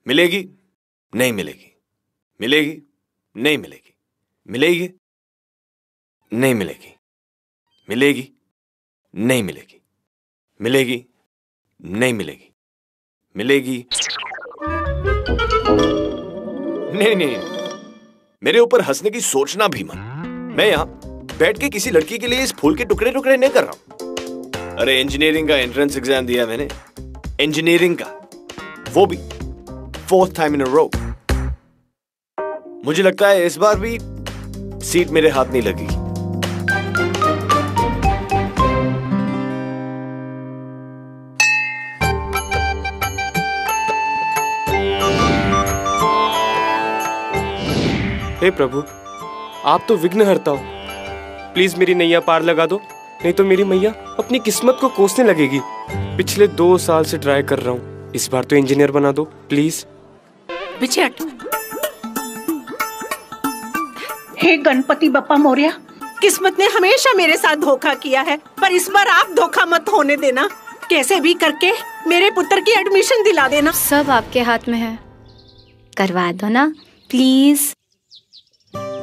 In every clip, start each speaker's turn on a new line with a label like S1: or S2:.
S1: मिलेगी नहीं मिलेगी, मिलेगी नहीं मिलेगी, मिलेगी नहीं मिलेगी, मिलेगी नहीं मिलेगी, मिलेगी नहीं मिलेगी, मिलेगी नहीं नहीं, मेरे ऊपर हंसने की सोचना भी मत। मैं यहां बैठ के किसी लड़की के लिए इस फूल के टुकड़े टुकड़े नहीं कर रहा हूं। अरे इंजीनियरिंग का एंट्रेंस एग्जाम दिया मैंने, इंजीनियरिंग का, वो भी 4th टाइम इन अ रो। मुझे लगता है इस बार भी सीट मेरे हाथ नहीं लगेगी।
S2: हे प्रभु, आप तो विघ्नहर्ता हो, प्लीज मेरी नैया पार लगा दो, नहीं तो मेरी मैया अपनी किस्मत को कोसने लगेगी। पिछले 2 साल से ट्राई कर रहा हूँ, इस बार तो इंजीनियर बना दो प्लीज।
S3: पीछे हट। हे गणपति बप्पा मोरया, किस्मत ने हमेशा मेरे साथ धोखा किया है, पर इस बार आप धोखा मत होने देना। कैसे भी करके मेरे पुत्र की एडमिशन दिला देना।
S4: सब आपके हाथ में है, करवा दो ना प्लीज।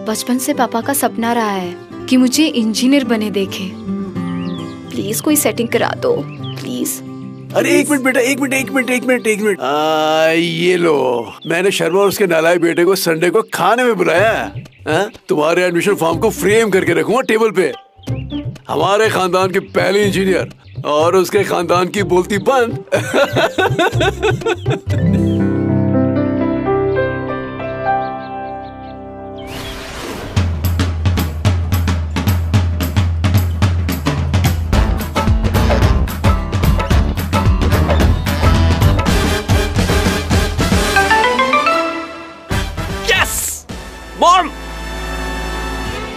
S4: बचपन से पापा का सपना रहा है कि मुझे इंजीनियर बने देखे। प्लीज कोई सेटिंग करा दो प्लीज।
S5: अरे एक मिनट बेटा, एक मिनट। ये लो, मैंने शर्मा और उसके नालायक बेटे को संडे को खाने में बुलाया है। तुम्हारे एडमिशन फॉर्म को फ्रेम करके रखूंगा टेबल पे। हमारे खानदान के पहले इंजीनियर और उसके खानदान की बोलती बंद।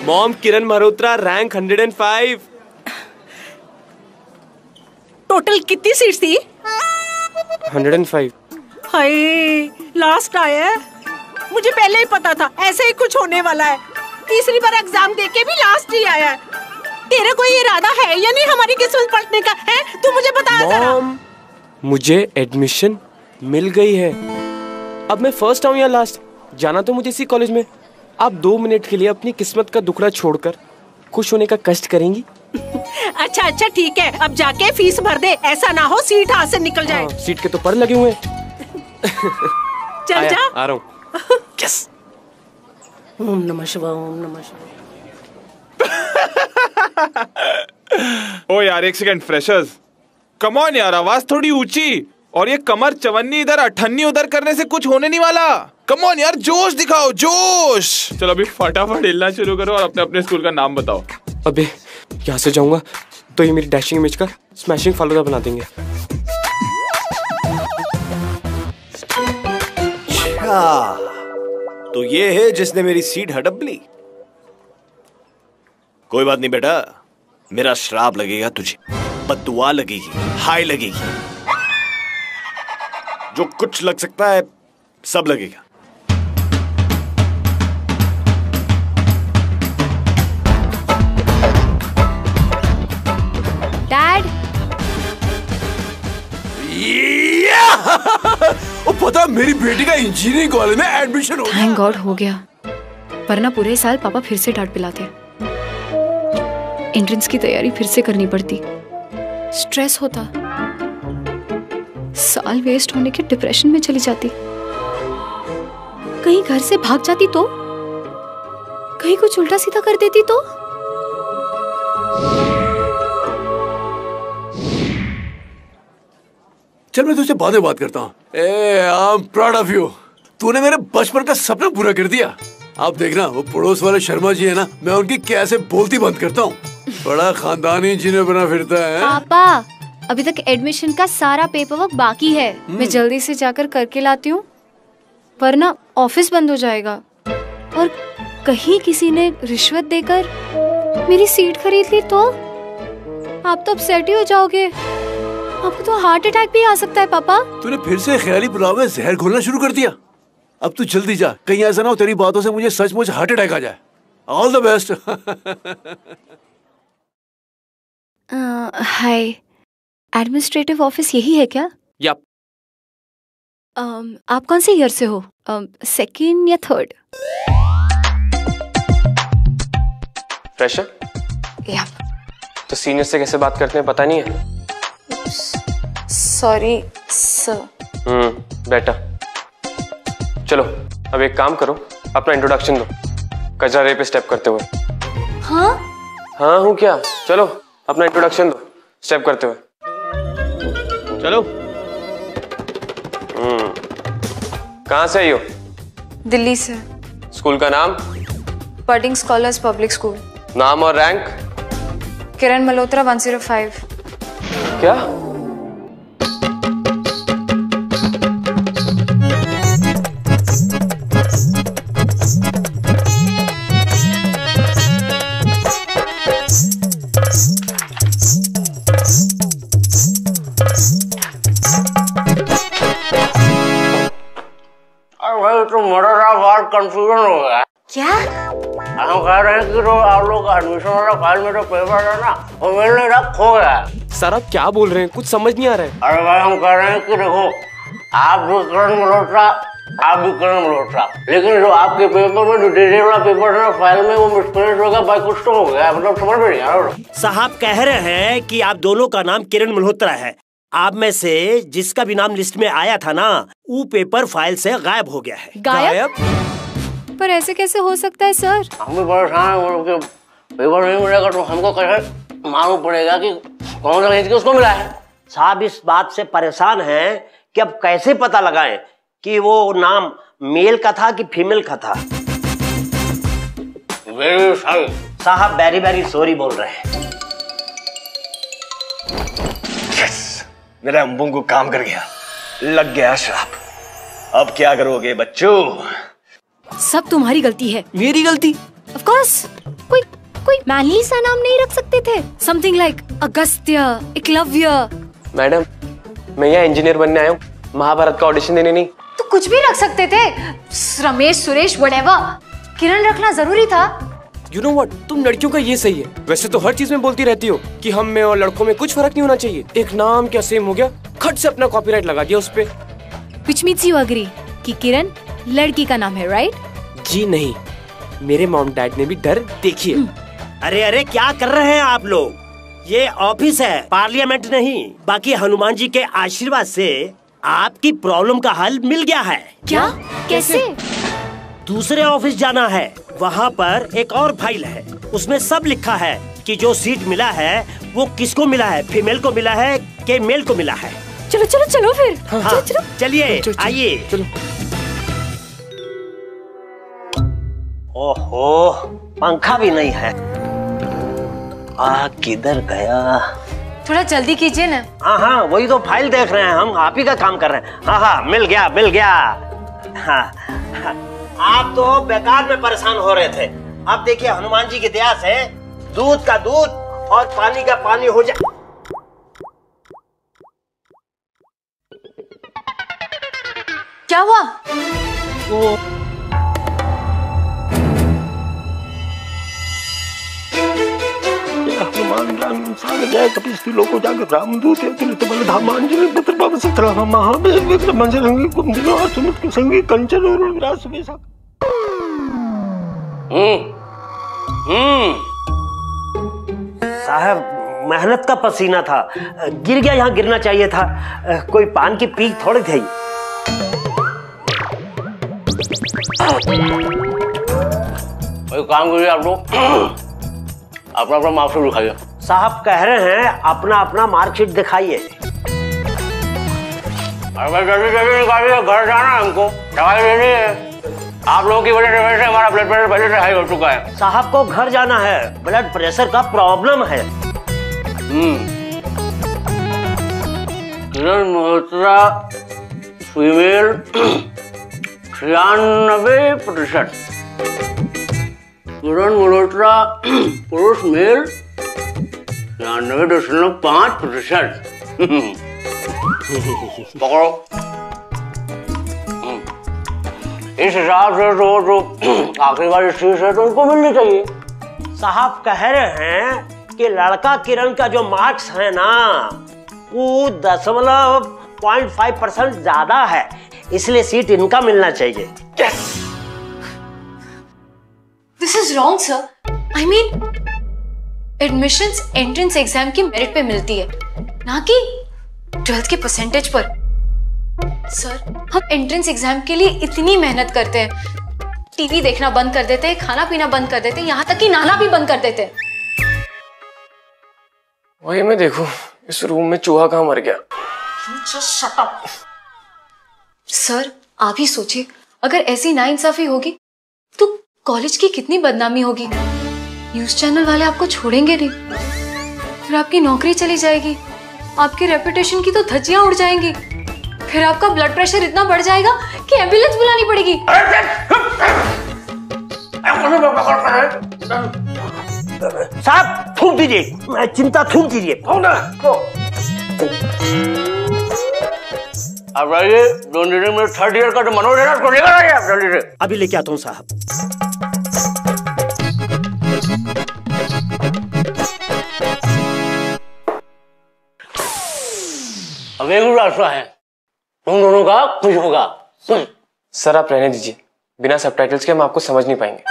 S2: मॉम, किरण मल्होत्रा रैंक 105।
S3: टोटल कितनी सीट थी?
S2: 105।
S3: हाय, लास्ट आया है। मुझे पहले ही पता था ऐसे ही कुछ होने वाला है। तीसरी बार एग्जाम देके भी लास्ट ही आया है। तेरा कोई इरादा है या नहीं हमारी किस्मत पलटने का? है तू मुझे बता जरा।
S2: मॉम, मुझे एडमिशन मिल गई है। अब मैं फर्स्ट आऊं या लास्ट, जाना तो मुझे इसी कॉलेज में। आप 2 मिनट के लिए अपनी किस्मत का दुखड़ा छोड़कर खुश होने का कष्ट करेंगी?
S3: अच्छा ठीक है, अब जाके फीस भर दे, ऐसा ना हो सीट हाथ से निकल जाए।
S2: सीट के तो पर लगे हुए।
S3: चल जा।
S2: आ रहा हूँ।
S3: यस। ओम नमः शिवाय, ओम नमः शिवाय।
S6: ओ यार एक सेकंड, फ्रेशर्स कम ऑन यार, आवाज थोड़ी ऊंची, और ये कमर चवन्नी इधर अठन्नी उधर करने से कुछ होने नहीं वाला। कम ऑन यार, जोश दिखाओ, जोश। चलो अभी फटाफट हिलना शुरू करो और अपने अपने स्कूल का नाम बताओ।
S2: अबे यहाँ से जाऊंगा तो ये मेरी डैशिंग इमेज का स्मैशिंग फालूदा बना देंगे।
S1: अच्छा, तो ये है जिसने मेरी सीट हड़प ली। कोई बात नहीं बेटा, मेरा श्राप लगेगा तुझे, बद्दुआ लगेगी, हाय लगेगी, जो कुछ लग सकता है सब लगेगा।
S4: डैड,
S5: ओ पता, मेरी बेटी का इंजीनियरिंग कॉलेज में एडमिशन हो गया।
S4: थैंक गॉड हो गया, वरना पूरे साल पापा फिर से डांट पिलाते। एंट्रेंस की तैयारी फिर से करनी पड़ती, स्ट्रेस होता, साल वेस्ट होने के डिप्रेशन में चली जाती। कहीं घर से भाग जाती तो, कहीं कुछ उल्टा सीधा कर देती तो।
S5: चल मैं तुझसे बाद में बात करता हूँ। I am proud of you, तूने मेरे बचपन का सपना पूरा कर दिया। आप देखना, वो पड़ोस वाले शर्मा जी है ना, मैं उनकी कैसे बोलती बंद करता हूँ। बड़ा खानदानी इंजीनियर बना फिरता है।
S4: पापा, अभी तक एडमिशन का सारा पेपर वर्क बाकी है, मैं जल्दी से जाकर करके लाती हूँ, वरना ऑफिस बंद हो जाएगा। और कहीं किसी ने रिश्वत देकर मेरी सीट खरीद ली तो आप तो अपसेट ही हो जाओगे। आपको तो हार्ट अटैक भी आ सकता है पापा।
S5: तूने फिर से ख्याली पुलाव में जहर घोलना शुरू कर दिया। अब तू जल्दी जा, कहीं ऐसा ना हो तेरी बातों से मुझे सचमुच हार्ट अटैक आ जाए। All the best.
S4: Hi, administrative office यही है क्या?
S2: यप।
S4: आप कौन से ईयर से हो? सेकंड या थर्ड?
S2: फ्रेशर?
S4: या।
S2: तो सीनियर से कैसे बात करते हैं पता नहीं है?
S4: Sorry sir.
S2: बेटा चलो अब एक काम करो, अपना इंट्रोडक्शन दो कचरा रे पे स्टेप करते हुए।
S4: हाँ
S2: हूँ क्या? चलो अपना इंट्रोडक्शन दो स्टेप करते हुए। चलो। कहाँ से आई हो?
S4: दिल्ली से।
S2: स्कूल का नाम?
S4: बर्डिंग स्कॉलर्स पब्लिक स्कूल।
S2: नाम और रैंक?
S4: किरण मल्होत्रा 105।
S2: क्या?
S7: तो मेरा बात कंफ्यूजन हो गया।
S4: क्या?
S7: हम कह रहे हैं कि जो आप लोग का एडमिशन वाला फाइल में जो पेपर है ना वो मिल नहीं रहा, खो गया।
S2: सर आप क्या बोल रहे हैं, कुछ समझ नहीं आ रहा है।
S7: अरे भाई हम कह रहे हैं कि देखो आप भी किरण मल्होत्रा, आप भी किरण मल्होत्रा, लेकिन जो आपके पेपर में जो डिटेल वाला पेपर है ना फाइल में वो मिसप्लेस हो गया, भाई कुछ तो हो गया, मतलब समझ में नहीं आ रहा।
S8: साहब कह रहे हैं कि आप दोनों का नाम किरण मल्होत्रा है, आप में से जिसका भी नाम लिस्ट में आया था ना वो पेपर फाइल से गायब हो गया है।
S4: गायब? पर ऐसे कैसे हो सकता है सर?
S7: हम भी परेशान हैं, पेपर नहीं मिलेगा तो हमको कैसे मालूम पड़ेगा कि कौन सा चीज उसको मिला है। साहब इस बात से परेशान हैं कि अब कैसे पता लगाएं कि वो नाम मेल का था कि फीमेल का था। वेरी सॉरी साहब, वेरी वेरी सॉरी बोल रहे हैं।
S9: मेरा अम्बुंगू काम कर गया, लग गया श्राप। अब क्या करोगे बच्चों?
S4: सब तुम्हारी गलती है।
S8: मेरी गलती?
S4: Of course. कोई मैनली सा नाम नहीं रख सकते थे? Something like Agastya, Eklavya.
S2: Madam मैं यहाँ इंजीनियर बनने आया हूँ, महाभारत का ऑडिशन देने नहीं।
S4: तो कुछ भी रख सकते थे, रमेश, सुरेश, व्हाटएवर। किरण रखना जरूरी था।
S2: You know what? तुम लड़कियों का ये सही है। वैसे तो हर चीज में बोलती रहती हो कि हम में और लड़कों में कुछ फर्क नहीं होना चाहिए। एक नाम क्या सेम हो गया, खट से अपना कॉपीराइट लगा दिया उस पे।
S4: Which means you agree कि किरण लड़की का नाम है, राइट?
S2: जी नहीं, मेरे मॉम डैड ने भी डर देखी है।
S8: अरे अरे क्या कर रहे हैं आप लोग? ये ऑफिस है, पार्लियामेंट नहीं। बाकी हनुमान जी के आशीर्वाद से आपकी प्रॉब्लम का हल मिल गया है।
S4: क्या? कैसे?
S8: दूसरे ऑफिस जाना है, वहाँ पर एक और फाइल है, उसमें सब लिखा है कि जो सीट मिला है वो किसको मिला है, फीमेल को मिला है कि मेल को मिला है।
S4: चलो चलो चलो फिर।
S8: हाँ, चलिए आइए। ओहो पंखा भी नहीं है, किधर गया?
S4: थोड़ा जल्दी कीजिए ना।
S8: हाँ वही तो फाइल देख रहे हैं हम, आप ही का काम कर रहे हैं। हाँ मिल गया। हाँ आप तो बेकार में परेशान हो रहे थे, अब देखिए हनुमान जी की दया से दूध का दूध और पानी का पानी हो जाए।
S4: क्या हुआ?
S8: हनुमान राम सागर जय कपिस्ती लोको जागर रामदूत तुलित बल धामांजलि पुत्र पवन सुत महाबल विक्रम मंजरंगी कुंदिनो असुमित संगी कंचन और विराज बेसा। साहब मेहनत का पसीना था, गिर गया, यहाँ गिरना चाहिए था। कोई पान की पीक थोड़ी थी।
S7: काम करिए आप लोग, अपना मार्कशीट दिखाइए।
S8: साहब कह रहे हैं अपना अपना मार्कशीट दिखाइए।
S7: अरे जल्दी निकालिए, घर जाना है हमको, दवाई लेनी है। आप लोगों की वजह से हमारा ब्लड प्रेशर पहले से हाई हो चुका है।
S8: साहब को घर जाना है, ब्लड प्रेशर का प्रॉब्लम है।
S7: किरण मल्होत्रा फीमेल 96%, किरण मल्होत्रा पुरुष मेल 99.5%। पकड़ो। इस हिसाब से जो आखिरी वाली सीट है तो उनको मिलनी चाहिए।
S8: साहब कह रहे हैं कि लड़का किरण का जो मार्क्स है ना वो 0.5% ज्यादा है, इसलिए सीट इनका मिलना चाहिए।
S4: This is wrong sir. I mean admissions entrance exam की मेरिट पे मिलती है, ना कि 12th के परसेंटेज पर। सर हम एंट्रेंस एग्जाम के लिए इतनी मेहनत करते हैं, टीवी देखना बंद कर देते हैं, खाना पीना बंद कर देते हैं, यहाँ तक कि नहाना भी बंद कर देते हैं।
S2: वही मैं देखूं इस रूम में चूहा कहाँ मर गया।
S4: Shut up. सर आप ही सोचिए, अगर ऐसी नाइंसाफी होगी तो कॉलेज की कितनी बदनामी होगी। न्यूज चैनल वाले आपको छोड़ेंगे नहीं, फिर आपकी नौकरी चली जाएगी, आपकी रेपुटेशन की तो धज्जियां उड़ जाएंगी, फिर आपका ब्लड प्रेशर इतना बढ़ जाएगा कि एम्बुलेंस बुलानी पड़ेगी।
S8: साहब थूक दीजिए, चिंता थूक दीजिए। अब आइए, जो मेरे थर्ड ईयर का जो मनोज है ना, उसको लेकर आइए आप जल्दी से। अभी लेके आता हूँ साहब। अब एक रास्ता है, तुम दोनों का कुछ होगा।
S2: सर आप रहने दीजिए, बिना सबटाइटल्स के हम आपको समझ नहीं पाएंगे।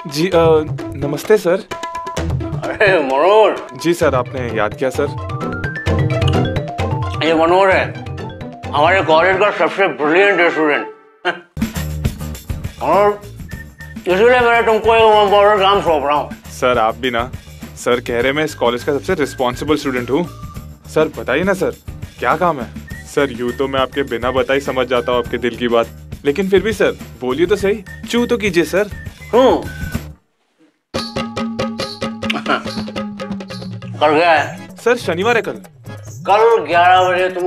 S6: जी नमस्ते सर।
S8: अरे मनोज।
S6: जी सर, आपने याद किया सर।
S8: ये मनोज है, हमारे कॉलेज का सबसे ब्रिलियंट स्टूडेंट। और इसलिए मैं तुमको एक इम्पोर्टेंट काम सौंप रहा हूँ।
S6: सर आप भी ना, सर कह रहे मैं इस कॉलेज का सबसे रिस्पॉन्सिबल स्टूडेंट हूँ। सर बताइए ना सर, क्या काम है? सर यूँ तो मैं आपके बिना बताए समझ जाता हूँ आपके दिल की बात, लेकिन फिर भी सर बोलिए तो सही, चू तो कीजिए सर।
S8: कल क्या है?
S6: सर शनिवार है कल।
S8: कल 11 बजे तुम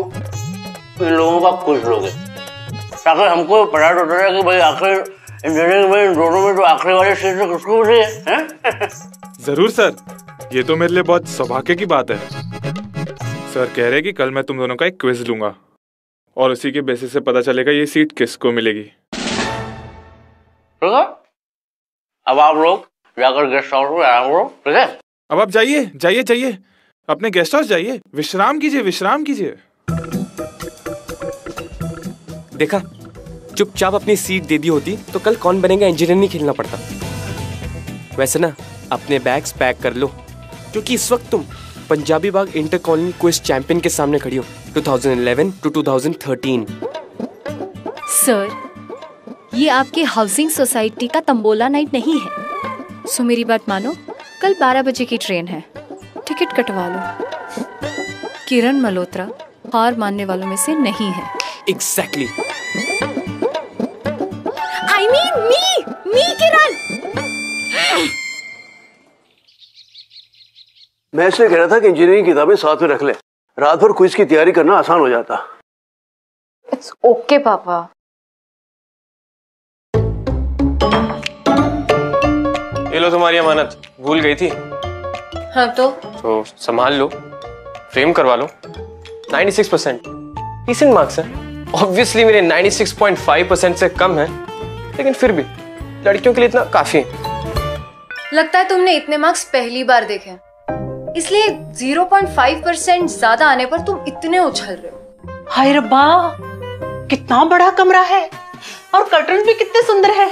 S8: इन लोगों का कुछ लोगे, ताकि हमको पता होता है कि भाई आखिर इंजीनियरिंग में इन दोनों में जो आखिरी वाली सीट है किसको मिली है?
S6: जरूर सर, ये तो मेरे लिए बहुत सौभाग्य की बात है। सर कह रहे कि कल मैं तुम दोनों का एक क्विज लूंगा और उसी के बेसिस से पता चलेगा ये सीट किसको मिलेगी।
S8: ठीक है, अब आप लोग जाकर गेस्ट हाउस में आराम करो। ठीक है,
S6: अब आप जाइए जाइए जाइए, अपने गेस्ट हाउस जाइए, विश्राम कीजिए विश्राम कीजिए।
S2: देखा, चुपचाप अपनी सीट दे दी होती तो कल कौन बनेगा इंजीनियर नहीं खेलना पड़ता। वैसे ना अपने बैग्स पैक कर लो, क्योंकि इस वक्त तुम पंजाबी बाग इंटर कॉलोनी क्विज चैंपियन के सामने खड़ी हो 2011 to 2013।
S4: सर ये आपके हाउसिंग सोसाइटी का तंबोला नाइट नहीं है, सो मेरी बात मानो, कल 12 बजे की ट्रेन है, टिकट कटवा लो। किरण मल्होत्रा हार मानने वालों में से नहीं है।
S2: एग्जैक्टली।
S4: आई मीन मी किरण।
S5: मैं इसलिए कह रहा था कि इंजीनियरिंग की किताबें साथ में रख ले, रात भर क्विज की तैयारी करना आसान हो जाता।
S4: इट्स ओके पापा।
S2: ये लो तुम्हारी अमानत, भूल गई थी।
S4: हाँ तो
S2: संभाल लो, फ्रेम करवा लो। 96% डिसेंट मार्क्स हैं। ऑब्वियसली मेरे 96.5% से कम है, लेकिन फिर भी लड़कियों के लिए इतना काफी है।
S4: लगता है तुमने इतने मार्क्स पहली बार देखे, इसलिए 0.5% ज्यादा आने पर तुम इतने उछल रहे हो।
S3: हाय रब्बा, कितना बड़ा कमरा है और कर्टन भी कितने सुंदर है,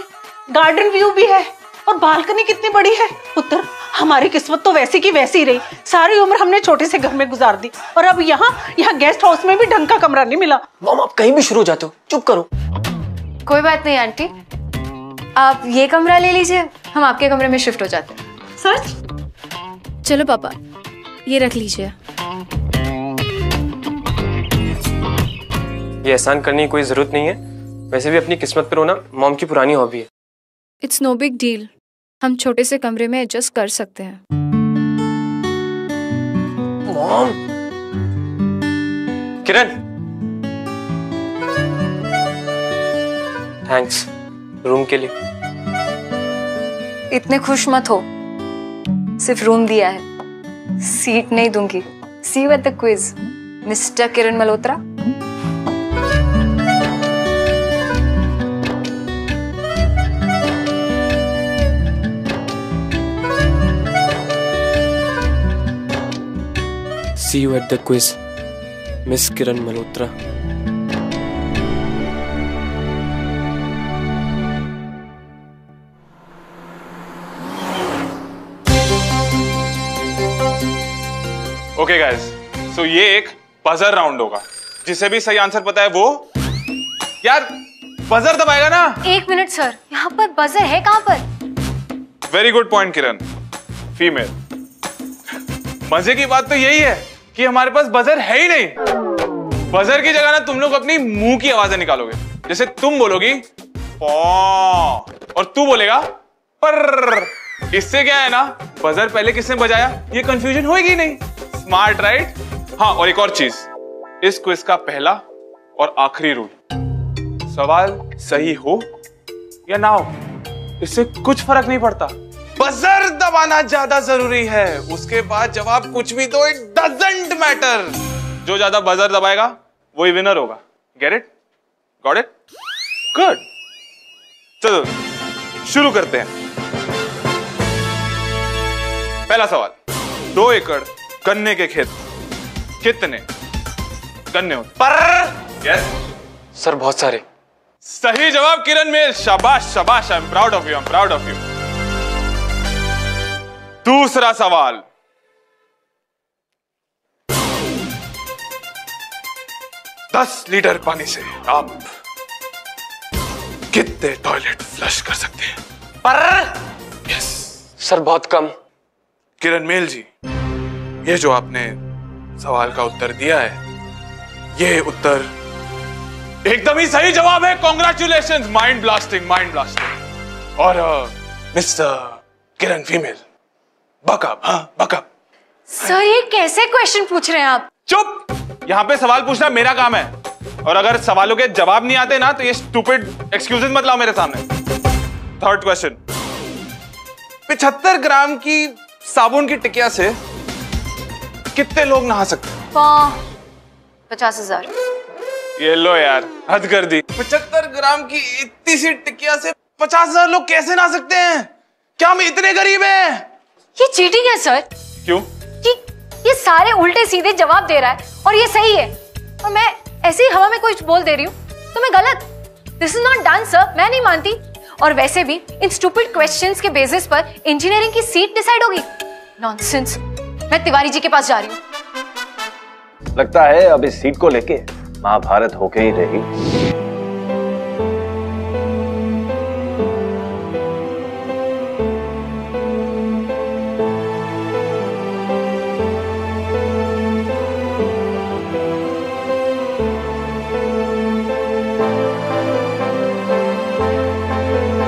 S3: गार्डन व्यू भी है और बालकनी कितनी बड़ी है। पुत्र हमारी किस्मत तो वैसी की वैसी रही, सारी उम्र हमने छोटे से घर में गुजार दी और अब यहाँ गेस्ट हाउस में भी ढंग का कमरा नहीं मिला।
S2: मॉम आप कहीं भी शुरू हो जाते हो, चुप करो।
S4: कोई बात नहीं आंटी, आप ये कमरा ले लीजिए, हम आपके कमरे में शिफ्ट हो जाते हैं।
S3: सच?
S4: चलो पापा ये रख लीजिए।
S2: ये एहसान करने की कोई जरूरत नहीं है, वैसे भी अपनी किस्मत पर रोना मॉम की पुरानी हॉबी है।
S4: इट्स नो बिग डील, हम छोटे से कमरे में एडजस्ट कर सकते हैं।
S2: मॉम। किरण, थैंक्स रूम के लिए।
S4: इतने खुश मत हो, सिर्फ रूम दिया है, सीट नहीं दूंगी। See you at the quiz mister Kiran Malhotra.
S2: See you at the quiz, Miss Kiran Malhotra.
S6: Okay guys, so ये एक बजर राउंड होगा। जिसे भी सही आंसर पता है वो यार बजर दबाएगा ना।
S4: 1 मिनट सर, यहाँ पर बजर है कहाँ पर?
S6: वेरी गुड पॉइंट किरण, फीमेल। मजे की बात तो यही है कि हमारे पास बजर है ही नहीं। बजर की जगह ना तुम लोग अपनी मुंह की आवाजें निकालोगे। जैसे तुम बोलोगी पॉ और तू बोलेगा पर। इससे क्या है ना, बजर पहले किसने बजाया ये कंफ्यूजन होगी नहीं। Smart right? हाँ, और एक और चीज, इस क्विज का पहला और आखिरी रूल, सवाल सही हो या ना हो इससे कुछ फर्क नहीं पड़ता, बजर दबाना ज्यादा जरूरी है। उसके बाद जवाब कुछ भी दो, इट डजंट मैटर। जो ज्यादा बजर दबाएगा वही विनर होगा। Get it? Got it? Good. चलो शुरू करते हैं। पहला सवाल, 2 एकड़ गन्ने के खेत कितने गन्ने होते? पर यस
S2: सर बहुत सारे।
S6: सही जवाब किरण मेल, शाबाश शाबाश, I am proud of you, I am proud of you. दूसरा सवाल, दस लीटर पानी से आप कितने टॉयलेट फ्लश कर सकते हैं? पर यस
S2: सर बहुत कम।
S6: किरण मेल जी, ये जो आपने सवाल का उत्तर दिया है, ये उत्तर एकदम ही सही जवाब है। Congratulations, mind blasting, mind blasting. और मिस्टर किरण फीमेल, बकअप, हाँ बकअप।
S4: सर ये कैसे क्वेश्चन पूछ रहे हैं आप?
S6: चुप, यहाँ पे सवाल पूछना मेरा काम है। और अगर सवालों के जवाब नहीं आते ना तो ये स्टूपिड एक्सक्यूजेस मत लाओ मेरे सामने। थर्ड क्वेश्चन, 75 ग्राम की साबुन की टिकिया से कितने लोग नहा सकते हैं?
S4: 50,000।
S6: ये लो यार, हद कर दी। 75 ग्राम की इतनी सी टिकिया से 50,000 लोग कैसे नहा सकते हैं? क्या हम इतने गरीब हैं?
S4: ये चीटिंग है सर।
S6: क्यों?
S4: ये सारे उल्टे सीधे जवाब दे रहा है और ये सही है, और मैं ऐसे ही हवा में कुछ बोल दे रही हूँ तो मैं गलत। This is not done sir, मैं नहीं मानती। और वैसे भी इन स्टूपिड क्वेश्चंस के बेसिस पर इंजीनियरिंग की सीट डिसाइड होगी? नॉनसेंस। मैं तिवारी जी के पास जा रही हूँ।
S9: लगता है अब इस सीट को लेके महाभारत होके ही रहेगी।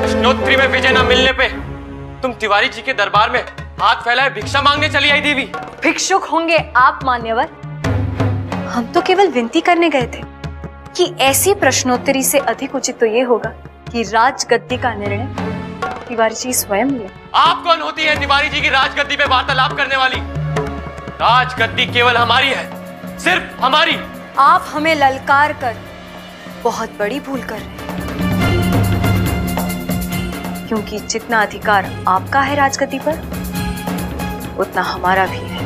S2: प्रश्नोत्तरी में विजय न मिलने पे तुम तिवारी जी के दरबार में हाथ फैलाए भिक्षा मांगने चली आई देवी।
S4: भिक्षुक होंगे आप मान्यवर, हम तो केवल विनती करने गए थे कि ऐसी प्रश्नोत्तरी से अधिक उचित तो ये होगा कि राजगद्दी का निर्णय तिवारी जी स्वयं ले।
S2: आप कौन होती है तिवारी जी की राजगद्दी पे वार्तालाप करने वाली? राजगद्दी केवल हमारी है, सिर्फ हमारी।
S4: आप हमें ललकार कर बहुत बड़ी भूल कर रहे हैं, क्योंकि जितना अधिकार आपका है राजगद्दी पर, उतना हमारा भी है।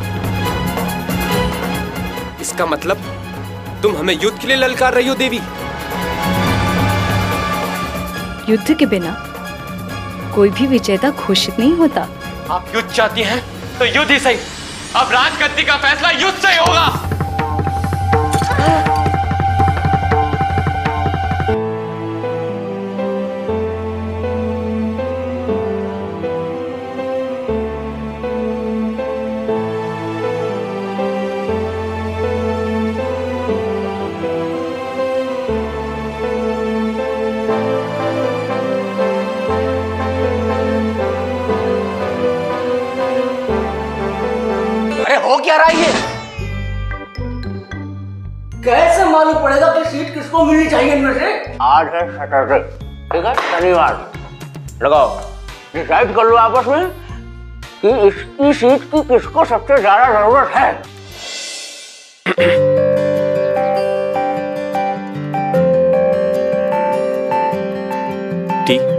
S2: इसका मतलब तुम हमें युद्ध के लिए ललकार रही हो देवी?
S4: युद्ध के बिना कोई भी विजेता घोषित नहीं होता।
S2: आप युद्ध चाहती हैं तो युद्ध ही सही। अब राजगद्दी का फैसला युद्ध से ही होगा।
S7: हो क्या रहा है? कैसे मालूम पड़ेगा कि सीट किसको मिलनी चाहिए इनमें से? आज है सैटरडे, ठीक है, शनिवार। लगाओ, डिसाइड कर लो आपस में कि इसकी सीट की किसको सबसे ज्यादा जरूरत है।
S2: ठीक।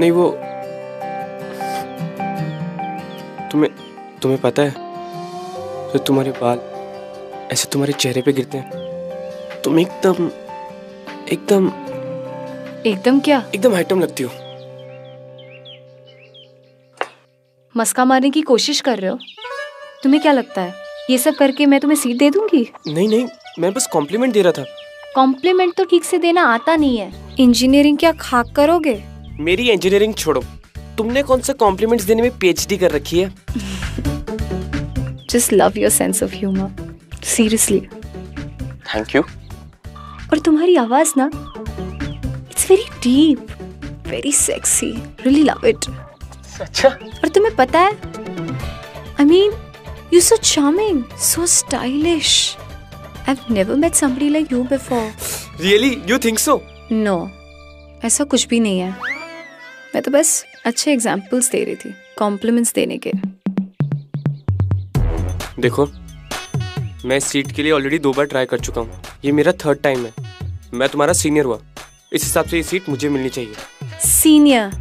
S2: नहीं वो तुम्हें पता है तो तुम्हारे बाल ऐसे तुम्हारे चेहरे पे गिरते हैं, तुम एकदम
S4: क्या?
S2: एकदम आइटम लगती हो।
S4: मस्का मारने की कोशिश कर रहे हो? तुम्हें क्या लगता है ये सब करके मैं तुम्हें सीट दे दूंगी?
S2: नहीं, मैं बस कॉम्प्लीमेंट दे रहा था।
S4: कॉम्प्लीमेंट तो ठीक से देना आता नहीं है। इंजीनियरिंग क्या खाक करोगे?
S2: मेरी इंजीनियरिंग छोड़ो, तुमने कौन सा कॉम्प्लीमेंट्स देने में पीएचडी कर रखी है?
S4: Just love your sense of humor. Seriously.
S2: Thank you.
S4: और तुम्हारी आवाज ना, it's very deep, very sexy. Really love it.
S2: अच्छा।
S4: और तुम्हें पता है, I mean, you're so charming, so stylish. I've never met somebody like you before.
S2: Really? You think so?
S4: No, ऐसा कुछ भी नहीं है। मैं तो बस अच्छे एग्जाम्पल्स दे रही थी, कॉम्प्लीमेंट्स देने के।
S2: देखो, मैं इस सीट के लिए ऑलरेडी 2 बार ट्राई कर चुका हूँ, ये मेरा 3rd टाइम है। मैं तुम्हारा सीनियर हुआ, इस हिसाब से ये सीट मुझे मिलनी चाहिए।
S4: सीनियर?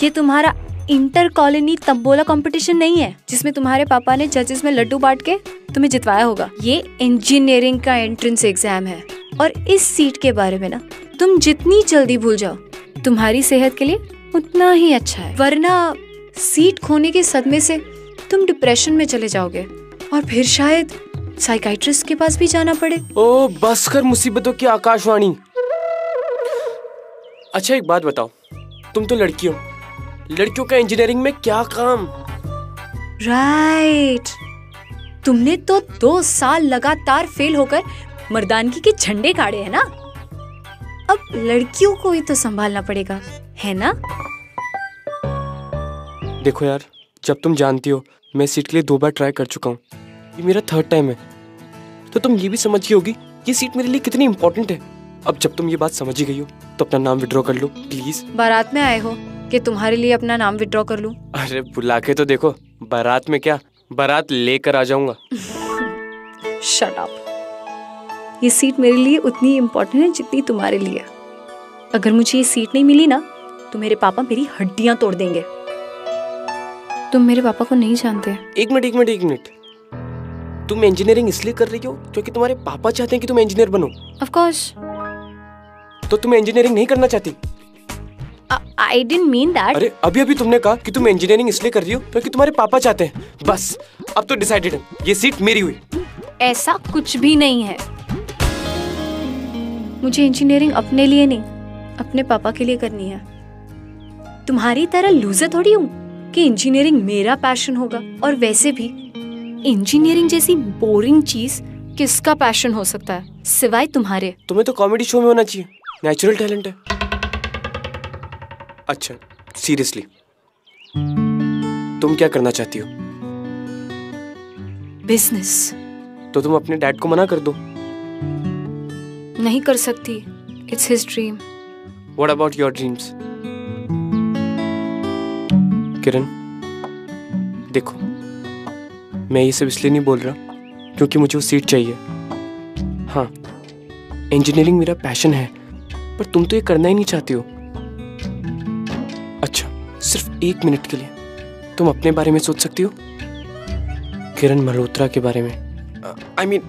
S4: ये तुम्हारा इंटर कॉलोनी तंबोला कंपटीशन नहीं है जिसमें तुम्हारे पापा ने जजेस में लड्डू बांट के तुम्हें जितवाया होगा। ये इंजीनियरिंग का एंट्रेंस एग्जाम है और इस सीट के बारे में ना तुम जितनी जल्दी भूल जाओ तुम्हारी सेहत के लिए उतना ही अच्छा है, वरना सीट खोने के सदमे से तुम डिप्रेशन में चले जाओगे और फिर शायद साइकाइट्रिस्ट के पास भी जाना पड़े।
S2: ओ बस कर मुसीबतों की आकाशवाणी। अच्छा एक बात बताओ, तुम तो लड़की हो, लड़कियों का इंजीनियरिंग में क्या काम?
S4: राइट, तुमने तो 2 साल लगातार फेल होकर मर्दानगी के झंडे गाड़े हैं ना, अब लड़कियों को ही तो संभालना पड़ेगा, है ना?
S2: देखो यार, जब तुम जानती हो मैं सीट के लिए 2 बार ट्राई कर चुका हूँ, ये मेरा 3rd टाइम है, तो तुम ये भी समझी होगी ये सीट मेरे लिए कितनी इंपॉर्टेंट है। अब जब तुम ये बात समझ ही गई हो तो अपना नाम विड्रॉ कर लो प्लीज।
S4: बारात में आए हो कि तुम्हारे लिए अपना नाम विड्रॉ कर लूं?
S2: अरे बुला के तो देखो, बारात में क्या, बारात लेकर आ जाऊंगा।
S4: Shut up. ये सीट मेरे लिए उतनी इम्पोर्टेंट है जितनी तुम्हारे लिए। अगर मुझे ये सीट नहीं मिली ना तो मेरे पापा मेरी हड्डियां तोड़ देंगे। तुम मेरे पापा को नहीं जानते।
S2: एक मिनट, तुम इंजीनियरिंग इसलिए कर रही हो क्योंकि तुम्हारे पापा चाहते हैं कि तुम इंजीनियर बनो?
S4: Of course.
S2: तो तुम इंजीनियरिंग नहीं करना चाहती?
S4: I didn't mean that.
S2: अरे अभी तुमने कहा कि तुम इंजीनियरिंग इसलिए कर रही हो क्योंकि तुम्हारे पापा चाहते हैं। बस अब तो डिसाइडेड है, ये सीट मेरी हुई।
S4: ऐसा कुछ भी नहीं है। मुझे इंजीनियरिंग अपने लिए नहीं, अपने पापा के लिए करनी है। तुम्हारी तरह लूजर थोड़ी हूँ कि इंजीनियरिंग मेरा पैशन होगा। और वैसे भी इंजीनियरिंग जैसी बोरिंग चीज किसका पैशन हो सकता है सिवाय तुम्हारे?
S2: तुम्हें तो कॉमेडी शो में होना चाहिए, नेचुरल टैलेंट है। अच्छा सीरियसली, तुम क्या करना चाहती हो?
S4: बिजनेस।
S2: तो तुम अपने डैड को मना कर दो।
S4: नहीं कर सकती, it's his dream.
S2: What about your dreams? Kiran देखो, मैं ये सब इसलिए नहीं बोल रहा क्योंकि मुझे वो सीट चाहिए। हाँ, इंजीनियरिंग मेरा पैशन है, पर तुम तो ये करना ही नहीं चाहती हो। अच्छा, सिर्फ 1 मिनट के लिए तुम अपने बारे में सोच सकती हो? किरण मल्होत्रा के बारे में। I mean,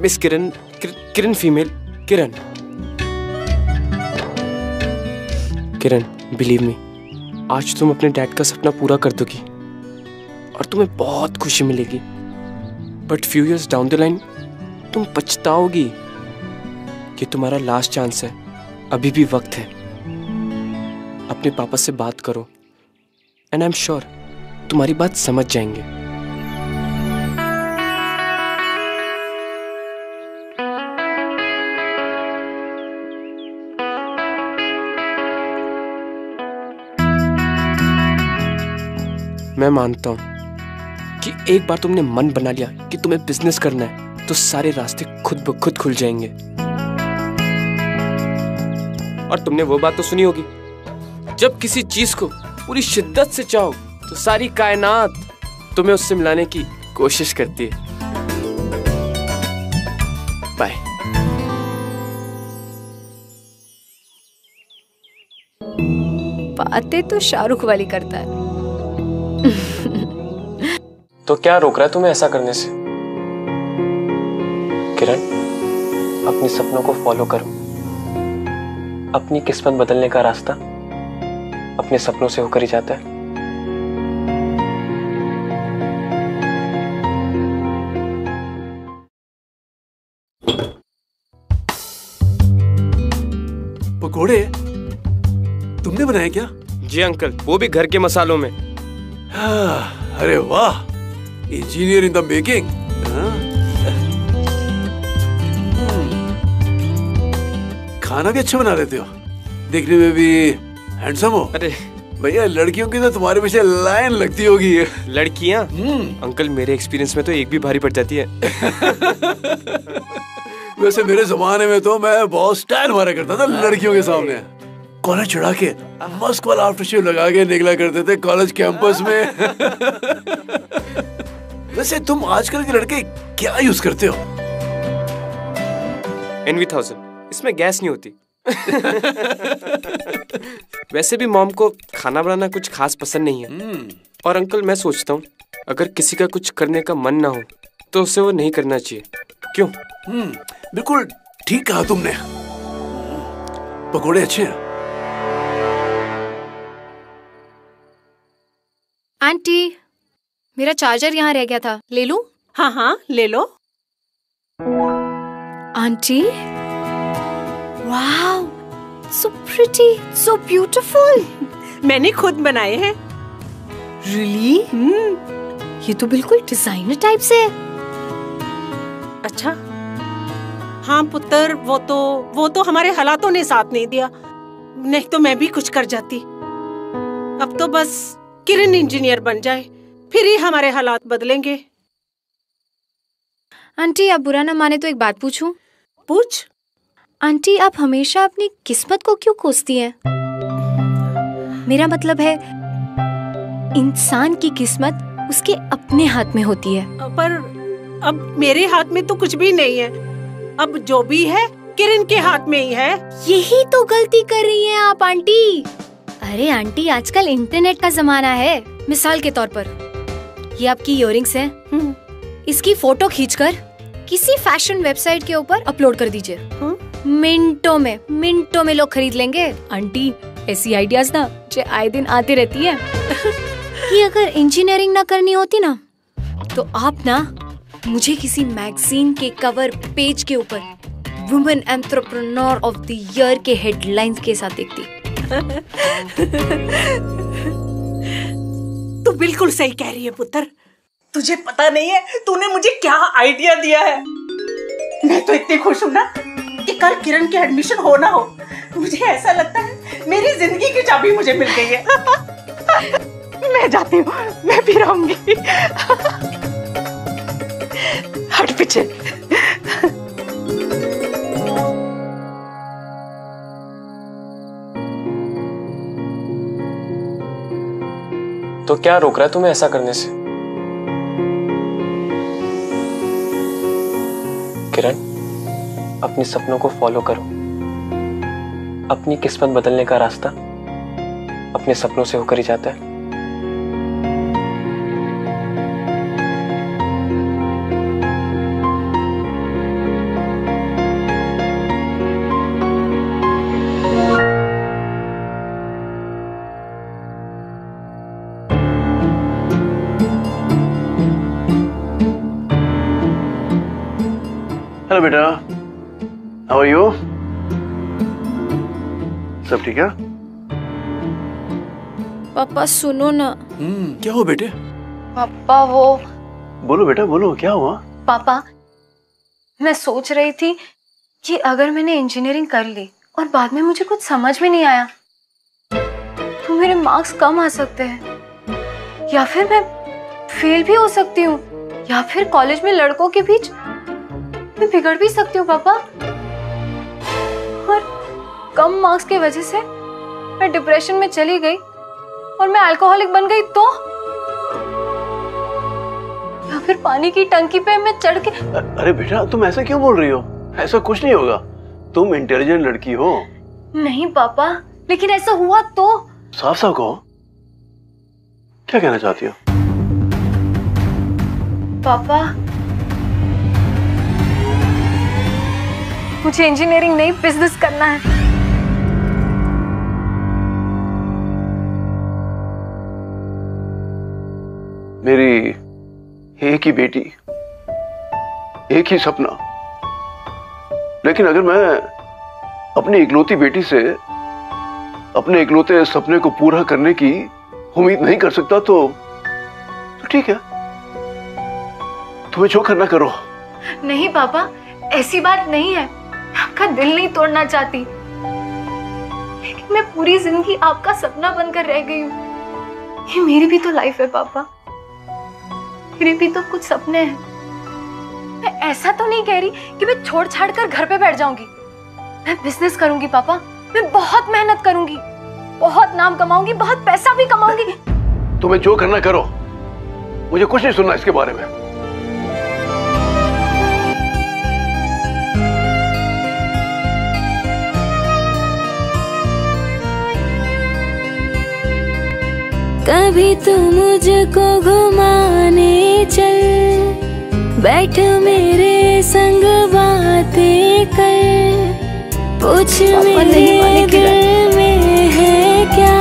S2: miss Kiran, Kiran female Kiran. Kiran, believe me, आज तुम अपने डैड का सपना पूरा कर दोगी और तुम्हें बहुत खुशी मिलेगी। But few years down the line तुम पछताओगी कि तुम्हारा लास्ट चांस है, अभी भी वक्त है। अपने पापा से बात करो एंड आई एम श्योर तुम्हारी बात समझ जाएंगे। मैं मानता हूं कि एक बार तुमने मन बना लिया कि तुम्हें बिजनेस करना है तो सारे रास्ते खुद ब खुद खुल जाएंगे। और तुमने वो बात तो सुनी होगी, जब किसी चीज को पूरी शिद्दत से चाहो तो सारी कायनात तुम्हें उससे मिलाने की कोशिश करती है। बाय।
S4: बातें तो शाहरुख वाली करता है।
S2: तो क्या रोक रहा है तुम्हें ऐसा करने से? किरण, अपने सपनों को फॉलो करो। अपनी किस्मत बदलने का रास्ता अपने सपनों से होकर ही जाता है।
S5: पकोड़े तुमने बनाए क्या?
S2: जी अंकल, वो भी घर के मसालों में।
S5: अरे वाह, इंजीनियर इन द मेकिंग। खाना भी अच्छा बना लेते हो, देखने में भी हैंडसम हो।
S2: अरे
S5: भैया, लड़कियों की तो तुम्हारे पीछे लाइन लगती होगी।
S2: लड़कियां? अंकल, मेरे एक्सपीरियंस में तो एक भी भारी पड़ जाती है।
S5: वैसे मेरे जमाने में तो मैं बहुत स्टाइल मारा करता था लड़कियों के सामने। कॉलेज चढ़ा के मस्क वाला आफ्टर शेव लगा के निकला करते थे कॉलेज कैंपस में। वैसे तुम आजकल के लड़के क्या यूज करते हो?
S2: NV1000, इसमें गैस नहीं होती। वैसे भी मॉम को खाना बनाना कुछ खास पसंद नहीं है। और अंकल, मैं सोचता हूँ अगर किसी का कुछ करने का मन ना हो तो उसे वो नहीं करना चाहिए। क्यों?
S5: बिल्कुल ठीक कहा तुमने। पकोड़े अच्छे हैं।
S4: आंटी, मेरा चार्जर यहाँ रह गया था, ले लूं?
S3: हाँ हाँ, ले लो।
S4: Aunty, wow, so pretty, so beautiful.
S3: मैंने खुद बनाए हैं।
S4: Really? ये तो बिल्कुल डिजाइनर टाइप से है।
S3: अच्छा, हाँ पुत्र, वो तो हमारे हालातों ने साथ नहीं दिया, नहीं तो मैं भी कुछ कर जाती। अब तो बस किरण इंजीनियर बन जाए, फिर ही हमारे हालात बदलेंगे।
S4: आंटी, आप बुरा ना माने तो एक बात पूछूं?
S3: पूछ।
S4: आंटी, आप हमेशा अपनी किस्मत को क्यों कोसती हैं? मेरा मतलब है, इंसान की किस्मत उसके अपने हाथ में होती है।
S3: पर अब मेरे हाथ में तो कुछ भी नहीं है। अब जो भी है किरण के हाथ में ही है।
S4: यही तो गलती कर रही हैं आप आंटी। अरे आंटी, आजकल इंटरनेट का जमाना है। मिसाल के तौर पर, ये आपकी इयररिंग्स हैं। इसकी फोटो खींचकर किसी फैशन वेबसाइट के ऊपर अपलोड कर दीजिए। मिनटों में लोग खरीद लेंगे। आंटी, ऐसी आइडियाज ना जो आए दिन आती रहती है। कि अगर इंजीनियरिंग ना करनी होती ना, तो आप ना मुझे किसी मैगजीन के कवर पेज के ऊपर women entrepreneur of the year के हेडलाइंस के साथ देखती।
S3: तू बिल्कुल सही कह रही है पुत्र। तुझे पता नहीं है तूने मुझे क्या आइडिया दिया है। मैं तो इतनी खुश हूँ ना कि कल किरण की एडमिशन हो ना हो, मुझे ऐसा लगता है मेरी जिंदगी की चाबी मुझे मिल गई है। मैं जाती हूँ, मैं भी रहूंगी। हट पीछे।
S2: तो क्या रोक रहा है तुम्हें ऐसा करने से? किरण, अपने सपनों को फॉलो करो। अपनी किस्मत बदलने का रास्ता अपने सपनों से होकर ही जाता है।
S5: हेलो बेटा, हाउ आर यू? सब ठीक है?
S4: पापा सुनो ना।
S5: क्या हुआ बेटे?
S4: पापा वो।
S5: बोलो बेटा बोलो, क्या हुआ?
S4: पापा, मैं सोच रही थी कि अगर मैंने इंजीनियरिंग कर ली और बाद में मुझे कुछ समझ में नहीं आया तो मेरे मार्क्स कम आ सकते हैं, या फिर मैं फेल भी हो सकती हूँ, या फिर कॉलेज में लड़कों के बीच मैं बिगड़ भी सकती हूँ पापा। और कम मार्क्स की वजह से मैं डिप्रेशन में चली गई और मैं अल्कोहलिक बन गई तो, या फिर पानी की टंकी पे मैं चढ़ के।
S5: अरे बेटा, तुम ऐसा क्यों बोल रही हो? ऐसा कुछ नहीं होगा, तुम इंटेलिजेंट लड़की हो।
S4: नहीं पापा, लेकिन ऐसा हुआ तो
S5: साफ साफ कहो, क्या कहना चाहती हो?
S4: पापा, मुझे इंजीनियरिंग नहीं बिजनेस करना है।
S5: मेरी एक ही बेटी, एक ही सपना, लेकिन अगर मैं अपनी इकलौती बेटी से अपने इकलौते सपने को पूरा करने की उम्मीद नहीं कर सकता तो ठीक है, तुम्हें जो करना करो।
S4: नहीं पापा, ऐसी बात नहीं है, आपका दिल नहीं तोड़ना चाहती, लेकिन मैं पूरी जिंदगी आपका सपना बनकर रह गई हूँ। ये मेरी भी तो लाइफ है पापा, मेरे भी तो कुछ सपने हैं। मैं ऐसा तो नहीं कह रही कि मैं छोड़ छाड़ कर घर पे बैठ जाऊंगी। मैं बिजनेस करूंगी पापा, मैं बहुत मेहनत करूंगी, बहुत नाम कमाऊंगी, बहुत पैसा भी कमाऊंगी।
S5: तुम्हें जो करना करो, मुझे कुछ नहीं सुनना इसके बारे में।
S10: कभी तू मुझको घुमाने चल, बैठ मेरे संग बातें कर, पूछ मेरे दिल में है क्या,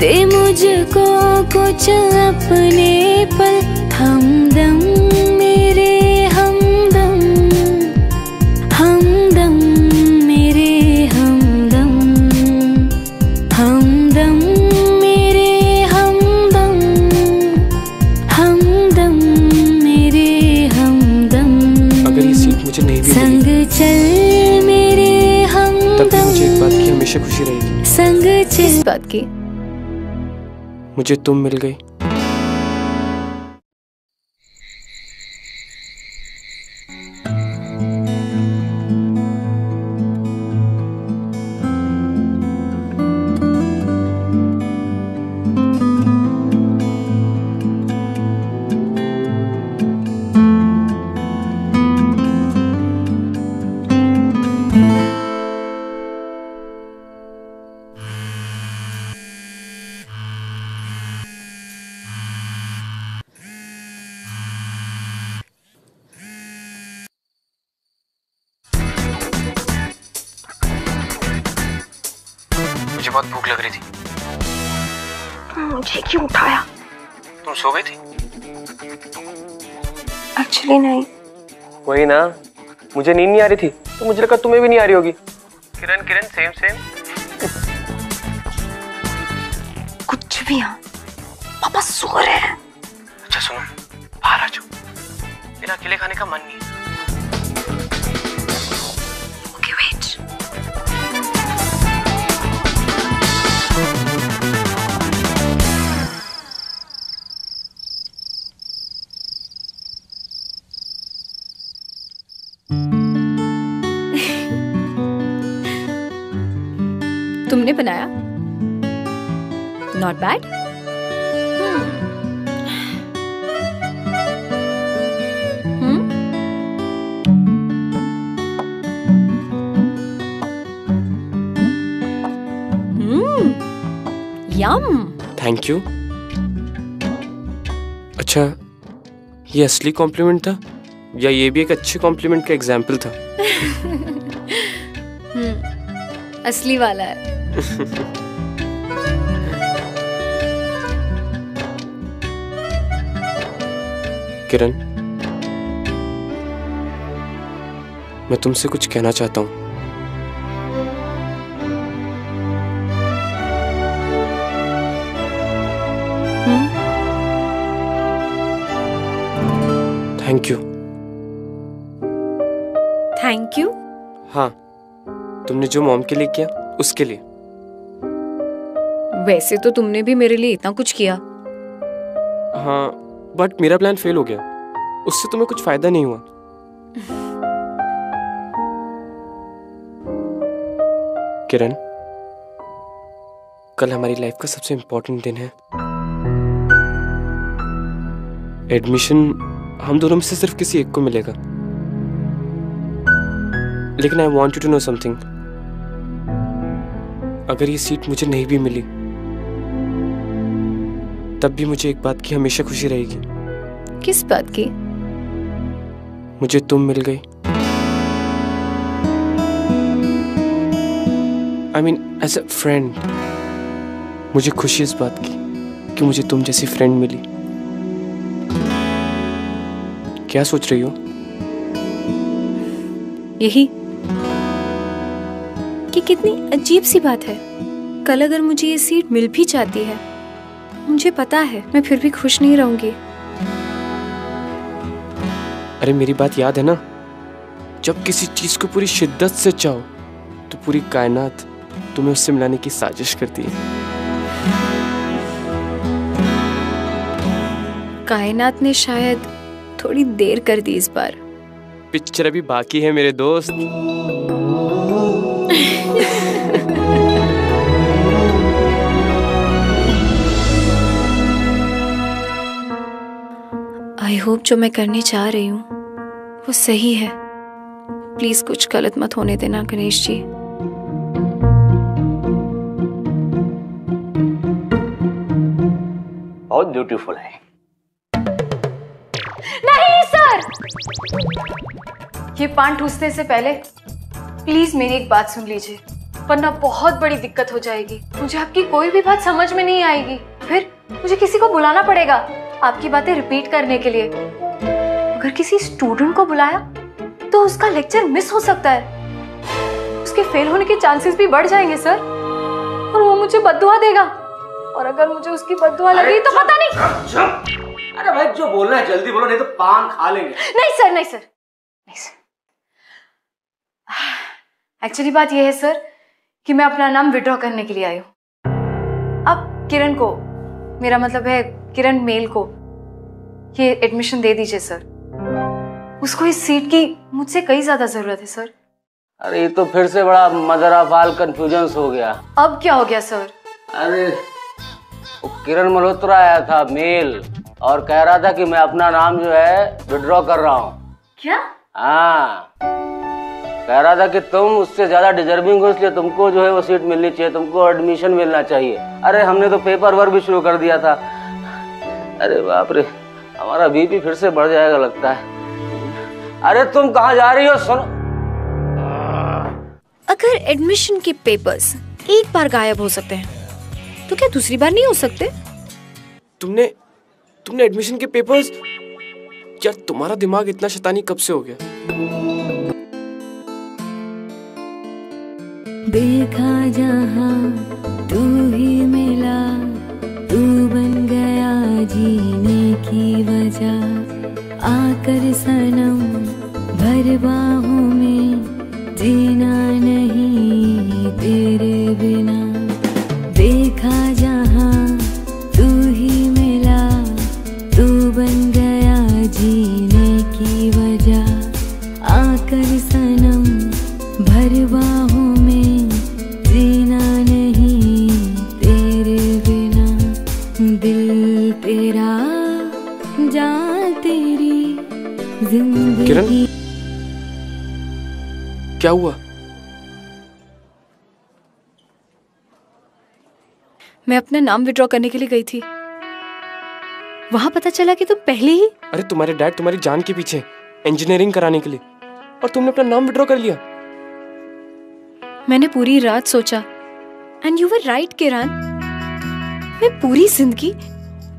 S10: दे मुझको कुछ अपने पल, हमदम मेरे हमदम, हमदम मेरे हमदम, हमदम मेरे हमदम, हमदम मेरे हमदम।
S2: अगर ये सीट मुझे नहीं भी
S10: संग चल मेरे हमदम,
S2: तब मुझे एक बात की हमेशा खुशी रहेगी।
S10: संग चल।
S4: इस बात की?
S2: मुझे तुम मिल गई। मुझे बहुत भूख लग रही थी।
S4: मुझे क्यों उठाया?
S2: तुम सो गई थी?
S4: एक्चुअली नहीं।
S2: वही ना, मुझे नींद नहीं आ रही थी तो मुझे लगा तुम्हें भी नहीं आ रही होगी। Kiran Kiran same same.
S4: कुछ भी। हाँ पापा सो रहे हैं।
S2: अच्छा सुनो, बाहर आ जाओ, मेरा अकेले खाने का मन नहीं है।
S4: Okay wait. तुमने बनाया? Not bad. Yum.
S2: Thank you. अच्छा, ये असली कॉम्प्लीमेंट था या ये भी एक अच्छे कॉम्प्लीमेंट का एग्जाम्पल था?
S4: असली वाला है।
S2: किरण, मैं तुमसे कुछ कहना चाहता हूँ। Thank you.
S4: Thank you?
S2: हाँ, तुमने जो मॉम के लिए किया उसके लिए।
S4: वैसे तो तुमने भी मेरे लिए इतना कुछ किया।
S2: हाँ, बट मेरा प्लान फेल हो गया, उससे तुम्हें कुछ फायदा नहीं हुआ। किरण, कल हमारी लाइफ का सबसे इम्पोर्टेंट दिन है। एडमिशन हम दोनों में से सिर्फ किसी एक को मिलेगा, लेकिन I want you to know something. अगर ये सीट मुझे नहीं भी मिली तब भी मुझे एक बात की हमेशा खुशी रहेगी।
S4: किस बात की?
S2: मुझे तुम मिल गई। I mean as a friend. मुझे खुशी इस बात की कि मुझे तुम जैसी फ्रेंड मिली। क्या सोच रही हो?
S4: यही कि कितनी अजीब सी बात है। कल अगर मुझे ये सीट मिल भी जाती है, मुझे पता है मैं फिर भी खुश नहीं रहूंगी।
S2: अरे मेरी बात याद है ना? जब किसी चीज को पूरी शिद्दत से चाहो तो पूरी कायनात तुम्हें उससे मिलाने की साजिश करती है।
S4: कायनात ने शायद थोड़ी देर कर दी इस बार।
S2: पिक्चर अभी बाकी है मेरे दोस्त।
S4: आई होप जो मैं करने चाह रही हूँ वो सही है। प्लीज कुछ गलत मत होने देना गणेश जी।
S7: बहुत ब्यूटीफुल है।
S4: नहीं सर, ये पान ठूसने से पहले प्लीज मेरी एक बात सुन लीजिए, वरना बहुत बड़ी दिक्कत हो जाएगी। मुझे आपकी कोई भी बात समझ में नहीं आएगी, फिर मुझे किसी को बुलाना पड़ेगा आपकी बातें रिपीट करने के लिए। अगर किसी स्टूडेंट को बुलाया तो उसका लेक्चर मिस हो सकता है, उसके फेल होने के चांसेस भी बढ़ जाएंगे सर, और वो मुझे बद्दुआ देगा, और अगर मुझे उसकी बद्दुआ लगी तो पता नहीं।
S7: अरे भाई जो बोलना है जल्दी बोलो, नहीं तो पान खा लेंगे।
S4: नहीं सर, नहीं सर, नहीं सर। एक्चुअली बात यह है सर कि मैं अपना नाम विड्रॉ करने के लिए आई हूँ। अब किरण को, मेरा मतलब है किरण मेल को, ये एडमिशन दे दीजिए सर। उसको इस सीट की मुझसे कई ज्यादा जरूरत है सर।
S7: अरे ये तो फिर से बड़ा मदर ऑफ ऑल कंफ्यूजन हो गया।
S4: अब क्या हो गया सर?
S7: अरे वो किरण मल्होत्रा आया था मेल, और कह रहा था कि मैं अपना नाम जो है विड्रॉ कर रहा हूँ।
S4: क्या?
S7: हाँ, कह रहा था कि तुम उससे ज्यादा डिजर्विंग हो, इसलिए तुमको जो है वो सीट मिलनी चाहिए, तुमको एडमिशन मिलना चाहिए। अरे हमने तो पेपर वर्क भी शुरू कर दिया था। अरे बाप रे, हमारा बीपी फिर से बढ़ जाएगा लगता है। अरे तुम कहाँ जा रही हो? सुनो,
S4: अगर एडमिशन के पेपर्स एक बार गायब हो सकते हैं तो क्या दूसरी बार नहीं हो सकते?
S2: तुमने एडमिशन के पेपर्स? यार तुम्हारा दिमाग इतना शैतानी कब से हो गया?
S10: देखा जहाँ तू ही मिला, तू बन गया जीने की वजह। आकर सनम भर बाहों में, जीना नहीं तेरे बिना। देखा जहाँ तू ही मिला, तू बन गया जीने की वजह। आकर सनम भर बाहों में, जीना नहीं तेरे बिना। दिल तेरा, जान तेरी, जिंदगी।
S2: किरण, क्या हुआ?
S4: मैं अपना नाम विड्रॉ करने के लिए गई थी, वहां पता चला कि तुम पहले ही।
S2: अरे तुम्हारे डैड तुम्हारी जान के पीछे इंजीनियरिंग कराने के लिए, और तुमने अपना नाम विड्रॉ कर लिया।
S4: मैंने पूरी रात सोचा, एंड यू वर राइट किरण। मैं पूरी जिंदगी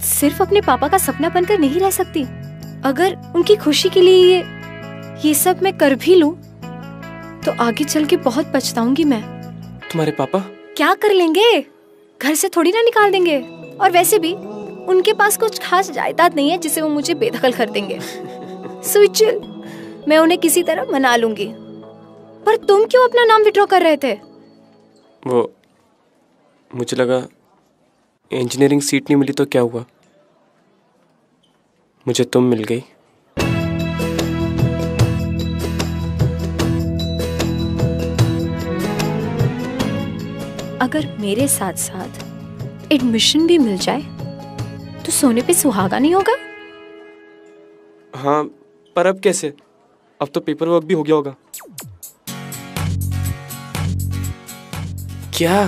S4: सिर्फ अपने पापा का सपना बनकर नहीं रह सकती। अगर उनकी खुशी के लिए ये सब मैं कर भी लूं तो आगे चल के बहुत पछताऊंगी मैं।
S2: तुम्हारे पापा
S4: क्या कर लेंगे? घर से थोड़ी ना निकाल देंगे, और वैसे भी उनके पास कुछ खास जायदाद नहीं है जिसे वो मुझे बेदखल कर देंगे। सो चिल, मैं उन्हें किसी तरह मना लूंगी। पर तुम क्यों अपना नाम विड्रॉ कर रहे थे?
S2: वो मुझे लगा इंजीनियरिंग सीट नहीं मिली तो क्या हुआ, मुझे तुम मिल गई।
S4: अगर मेरे साथ साथ एडमिशन भी मिल जाए तो सोने पे सुहागा नहीं होगा?
S2: हाँ, पर अब कैसे? अब तो पेपर वर्क भी हो गया होगा। क्या?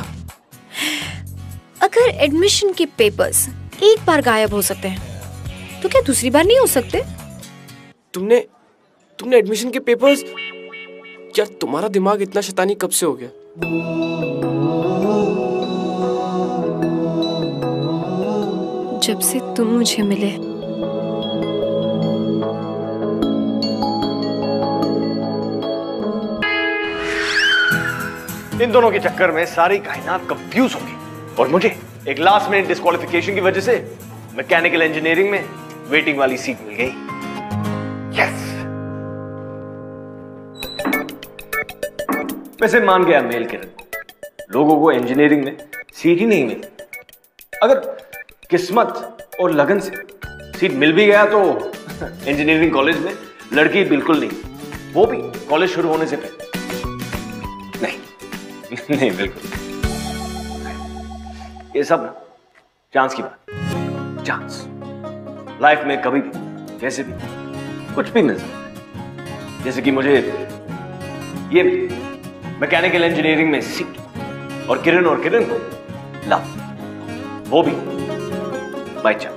S4: अगर एडमिशन के पेपर्स एक बार गायब हो सकते हैं, तो क्या दूसरी बार नहीं हो सकते?
S2: तुमने एडमिशन के पेपर्स, यार तुम्हारा दिमाग इतना शैतानी कब से हो गया?
S4: जब से तुम मुझे मिले।
S1: इन दोनों के चक्कर में सारी कायनात कंफ्यूज हो गई और मुझे एक लास्ट मिनट डिस्क्वालिफिकेशन की वजह से मैकेनिकल इंजीनियरिंग में वेटिंग वाली सीट मिल गई। यस, वैसे मान गया मेल किरण, लोगों को इंजीनियरिंग में सीट ही नहीं मिली। अगर किस्मत और लगन से सीट मिल भी गया तो इंजीनियरिंग कॉलेज में लड़की बिल्कुल नहीं, वो भी कॉलेज शुरू होने से पहले। नहीं बिल्कुल, ये सब ना चांस की बात। चांस लाइफ में कभी भी कैसे भी कुछ भी मिल सकता है। जैसे कि मुझे ये मैकेनिकल इंजीनियरिंग में सीट और किरण को लव, वो भी बाय चांस।